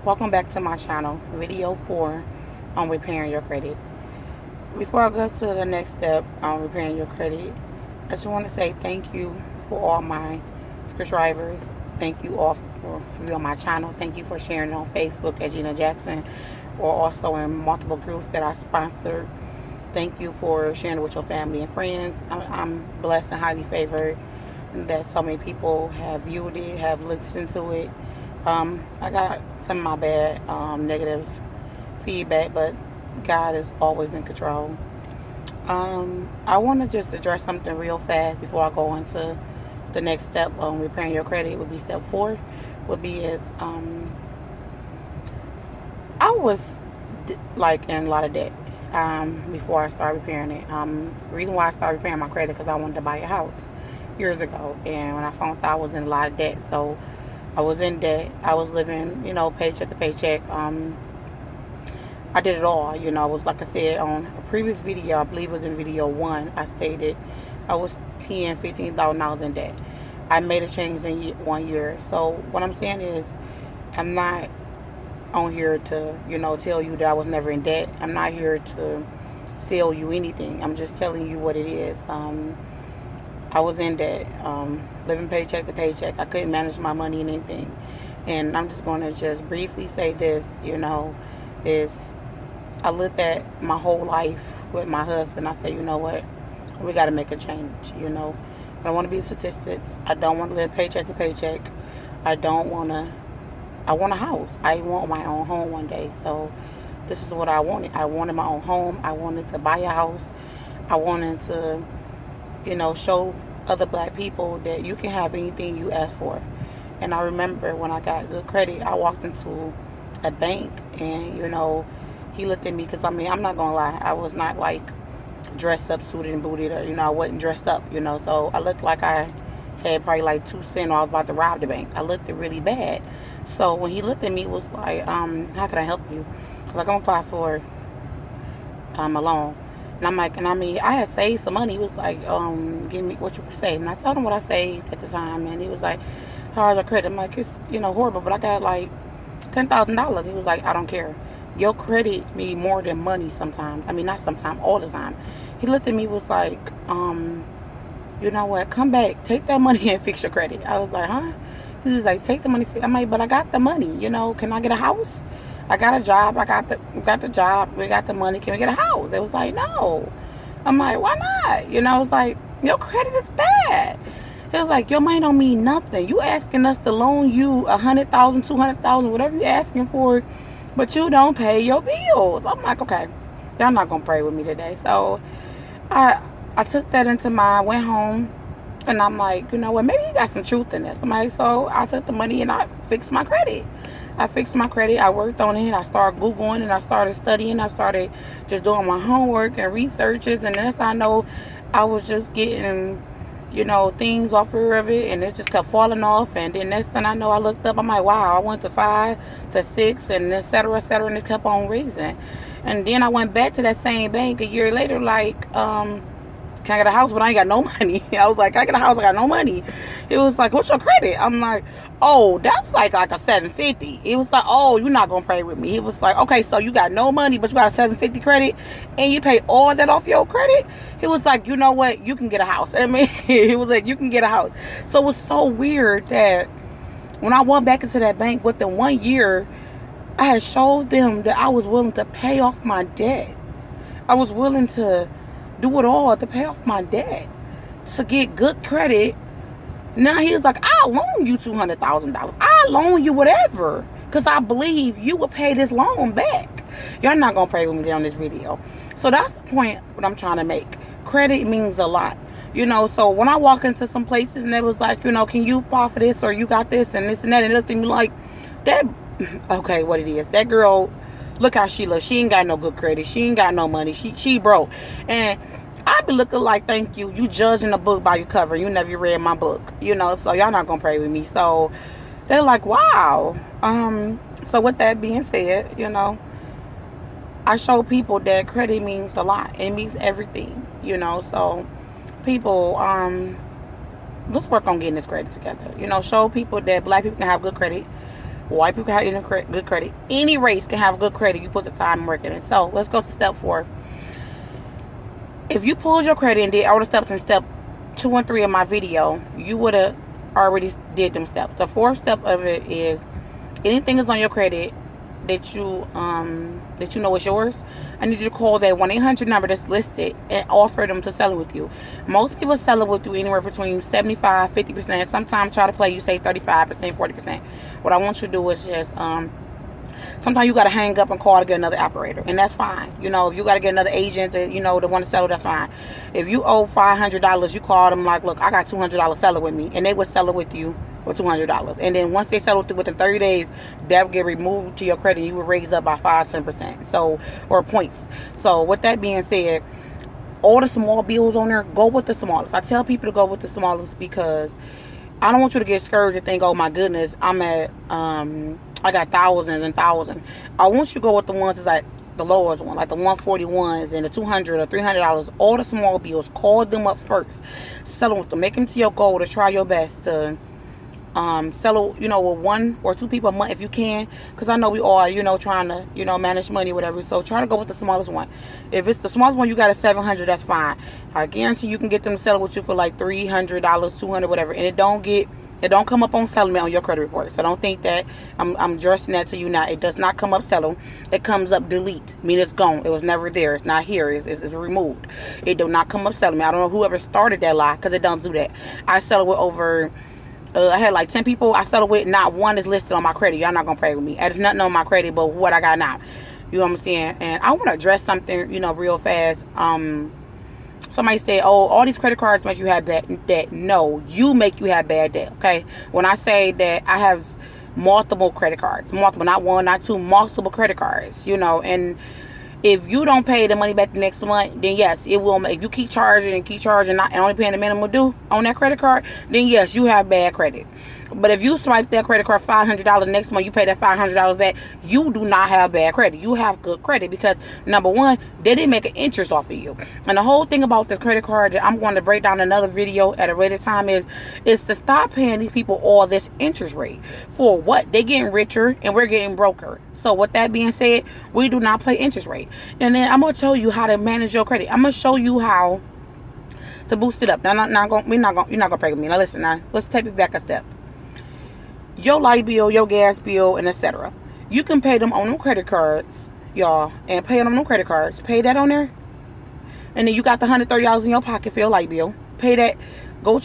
Welcome back to my channel, video 4 on repairing your credit. Before I go to the next step on repairing your credit, I just want to say thank you for all my subscribers. Thank you all for viewing my channel. Thank you for sharing it on Facebook at Gina Jackson, or also in multiple groups that I sponsored. Thank you for sharing it with your family and friends. I'm blessed and highly favored that so many people have viewed it, have listened to it. I got some of my bad negative feedback, but God is always in control. I want to just address something real fast before I go into the next step on repairing your credit. Would be step 4. Would be is I was like in a lot of debt before I started repairing it. The reason why I started repairing my credit because I wanted to buy a house years ago, and when I found out I was in a lot of debt, so I was in debt. I was living, paycheck to paycheck. I did it all. It was like I said on a previous video, I believe it was in video 1, I stated I was $15,000 in debt. I made a change in 1 year. So what I'm saying is, I'm not on here to, tell you that I was never in debt. I'm not here to sell you anything. I'm just telling you what it is. I was in debt, living paycheck to paycheck. I couldn't manage my money and anything. And I'm just going to just briefly say this, is I looked at my whole life with my husband. I said, you know what? We got to make a change, I don't want to be statistics. I don't want to live paycheck to paycheck. I want a house. I want my own home one day. So this is what I wanted. I wanted my own home. I wanted to buy a house. I wanted to, show other black people that you can have anything you ask for. And I remember when I got good credit, I walked into a bank and, he looked at me because, I'm not going to lie. I was not like dressed up, suited and booted, or, I wasn't dressed up, so I looked like I had probably like 2 cents or I was about to rob the bank. I looked really bad. So when he looked at me, it was like, how can I help you? Like, I'm going to apply for a loan. And I'm like, I had saved some money. He was like, give me what you saved. And I told him what I saved at the time. And he was like, how's your credit? I'm like, it's, horrible, but I got like $10,000. He was like, I don't care. Your credit means more than money sometimes. Not sometimes, all the time. He looked at me, was like, you know what? Come back. Take that money and fix your credit. I was like, huh? He was like, take the money. I'm like, but I got the money. Can I get a house? I got a job. I got the job. We got the money. Can we get a house? It was like, no. I'm like, why not? It's like, your credit is bad. It was like, your money don't mean nothing. You asking us to loan you $100,000, $200,000, whatever you asking for, but you don't pay your bills. I'm like, okay, y'all not gonna pray with me today. So I took that into mind, went home, and I'm like, you know what, maybe you got some truth in this. I'm like, so I took the money and I fixed my credit. I worked on it. I started Googling and I started studying. I started just doing my homework and researches. And next I know, I was just getting, things off of it. And it just kept falling off. And then next thing I know, I looked up. I'm like, wow, I went to 5 to 6 and et cetera, and it kept on raising. And then I went back to that same bank a year later, like, can I get a house? But I ain't got no money. I was like, can I get a house? I got no money. It was like, what's your credit? I'm like, oh, that's like a 750. It was like, oh, you're not going to pray with me. It was like, okay, so you got no money, but you got a 750 credit, and you pay all that off your credit? It was like, you know what? You can get a house. It was like, you can get a house. So it was so weird that when I went back into that bank within 1 year, I had showed them that I was willing to pay off my debt. I was willing to do it all to pay off my debt, to get good credit. Now he was like, I'll loan you $200,000. I'll loan you whatever, because I believe you will pay this loan back. Y'all not going to pray with me on this video. So that's the point what I'm trying to make. Credit means a lot. So when I walk into some places and they was like, can you apply for this, or you got this and this and that, and other thing, like, that, okay, what it is, that girl, look how she looks. She ain't got no good credit. She ain't got no money. She broke. And I be looking like, thank you. You judging a book by your cover. You never read my book. So y'all not going to pray with me. So they're like, wow. So with that being said, I show people that credit means a lot. It means everything, So people, let's work on getting this credit together. Show people that black people can have good credit. White people have good credit. Any race can have good credit. You put the time and work in it. So let's go to step 4. If you pulled your credit and did all the steps in step 2 and 3 of my video, you would have already did them steps. The 4th step of it is anything that's on your credit that you know is yours, I need you to call that 1-800 number that's listed and offer them to sell it with you. Most people sell it with you anywhere between 75, 50%. Sometimes try to play you, say 35%, 40%. What I want you to do is just sometimes you got to hang up and call to get another operator, and that's fine. You know, if you got to get another agent that, you know, to want to sell it, that's fine. If you owe $500, you call them like, look, I got $200, sell it with me, and they would sell it with you for $200. And then once they sell it within 30 days, that will get removed to your credit, and you will raise up by 5-10%, so, or points. So with that being said, all the small bills on there, go with the smallest. I tell people to go with the smallest because I don't want you to get discouraged and think, oh my goodness, I'm at I got thousands and thousands. I want you to go with the ones that's like the lowest one, like the 141s and the $200 or $300. All the small bills, call them up first. Sell them with them. Make them to your goal to try your best to sell it, you know, with 1 or 2 people a month if you can, because I know we all, you know, trying to, you know, manage money or whatever. So try to go with the smallest one. If it's the smallest one, you got a 700, that's fine. I guarantee you can get them to sell it with you for like $300, $200, whatever, and it don't come up on settlement on your credit report. So don't think that I'm addressing that to you now. It does not come up settle. It comes up delete. I mean, it's gone. It was never there. It's not here. It's removed. It do not come up settlement. I don't know whoever started that lie, because it don't do that. I settled with over I had like 10 people I settled with. Not one is listed on my credit. Y'all not gonna pray with me. There's nothing on my credit but what I got now. You know what I'm saying? And I want to address something, you know, real fast. Somebody said, oh, all these credit cards make you have bad debt. No, you make you have bad debt, okay? When I say that I have multiple credit cards, multiple, not 1, not 2, multiple credit cards, you know, and if you don't pay the money back the next month, then yes, it will make, if you keep charging and only paying the minimum due on that credit card, then yes, you have bad credit. But if you swipe that credit card $500 next month, you pay that $500 back, you do not have bad credit. You have good credit because, number one, they didn't make an interest off of you. And the whole thing about the credit card that I'm going to break down another video at a later time is to stop paying these people all this interest rate. For what? They getting richer and we're getting broker. So with that being said, we do not play interest rate. And then I'm going to tell you how to manage your credit. I'm going to show you how to boost it up. Now, you're not going to pray with me. Now listen, now let's take it back a step. Your light bill, your gas bill, and etc. You can pay them on them credit cards, y'all, and pay on them credit cards. Pay that on there, and then you got the $130 in your pocket for your light bill. Pay that. Go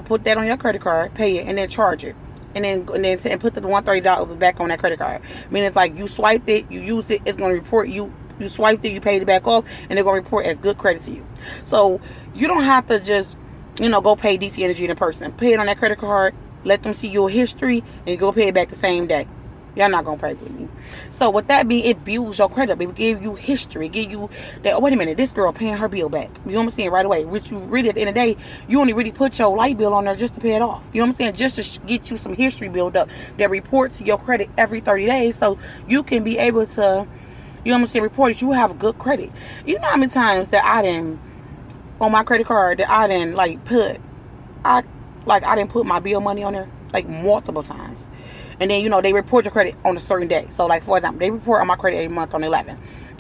put that on your credit card. Pay it, and then charge it, and then put the $130 back on that credit card. I mean, it's like you swiped it, you used it. It's gonna report you. You swiped it, you paid it back off, and they're gonna report as good credit to you. So you don't have to just, you know, go pay DC Energy in person. Pay it on that credit card. Let them see your history and go pay it back the same day. Y'all not gonna pray with me. So with that being, it builds your credit. It give you history. Give you that, oh, wait a minute, this girl paying her bill back. You know what I'm saying? Right away. Which you really, at the end of the day, you only really put your light bill on there just to pay it off. You know what I'm saying? Just to get you some history build up that reports your credit every 30 days. So you can be able to, you know what I'm saying, report that you have good credit. You know how many times that I didn't, on my credit card, that I didn't I didn't put my bill money on there, like, multiple times. And then, you know, they report your credit on a certain day. So, like, for example, they report on my credit every month on the 11th.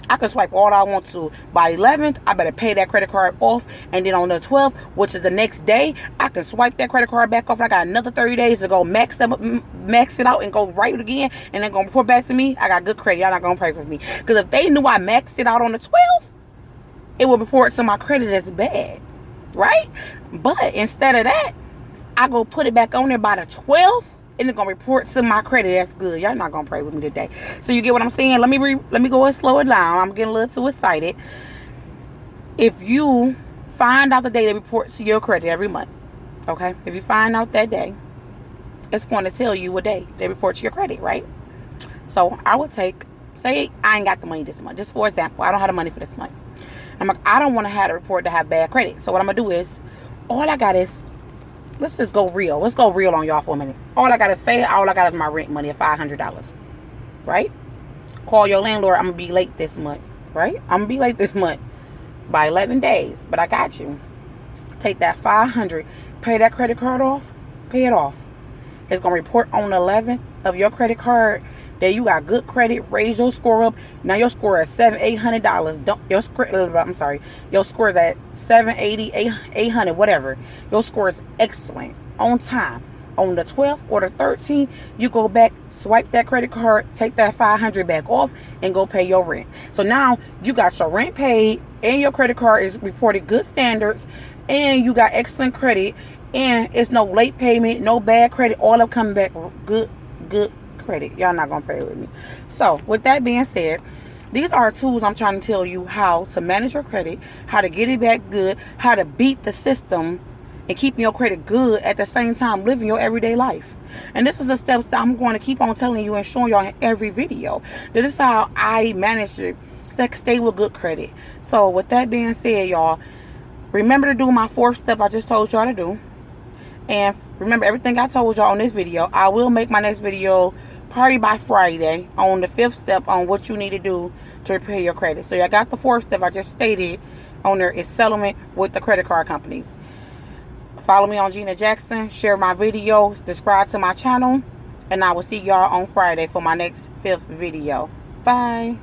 I can swipe all I want to. By 11th, I better pay that credit card off. And then on the 12th, which is the next day, I can swipe that credit card back off. I got another 30 days to go max it out and go right again. And then going to report back to me. I got good credit. Y'all not going to pray with me. Because if they knew I maxed it out on the 12th, it would report to my credit as bad. Right? But instead of that, I go put it back on there by the 12th, and it's gonna report to my credit. That's good. Y'all not gonna pray with me today. So you get what I'm saying? Let me go and slow it down. I'm getting a little too excited. If you find out the day they report to your credit every month, okay? If you find out that day, it's going to tell you what day they report to your credit, right? So I would say I ain't got the money this month. Just for example, I don't have the money for this month. I'm like, I don't want to have a report to have bad credit. So what I'm gonna do is, all I got is, let's just go real. Let's go real on y'all for a minute. All I got is my rent money of $500. Right? Call your landlord. I'm going to be late this month. Right? I'm going to be late this month by 11 days. But I got you. Take that $500. Pay that credit card off. Pay it off. It's going to report on the 11th of your credit card that you got good credit, raise your score up. Now your score is $700-800. Don't your score? I'm sorry. Your score is at 780, 800, whatever. Your score is excellent, on time. On the 12th or the 13th, you go back, swipe that credit card, take that $500 back off, and go pay your rent. So now you got your rent paid, and your credit card is reported good standards, and you got excellent credit, and it's no late payment, no bad credit, all of coming back good credit. Y'all not gonna pray with me. So with that being said, these are tools I'm trying to tell you how to manage your credit, how to get it back good, how to beat the system and keeping your credit good at the same time living your everyday life. And this is the steps that I'm going to keep on telling you and showing y'all in every video. This is how I manage it to stay with good credit. So with that being said, y'all, remember to do my 4th step I just told y'all to do. And remember everything I told y'all on this video. I will make my next video probably by Friday on the 5th step on what you need to do to repair your credit. So y'all got the 4th step I just stated on there is settlement with the credit card companies. Follow me on Gina Jackson, share my videos, subscribe to my channel, and I will see y'all on Friday for my next 5th video. Bye.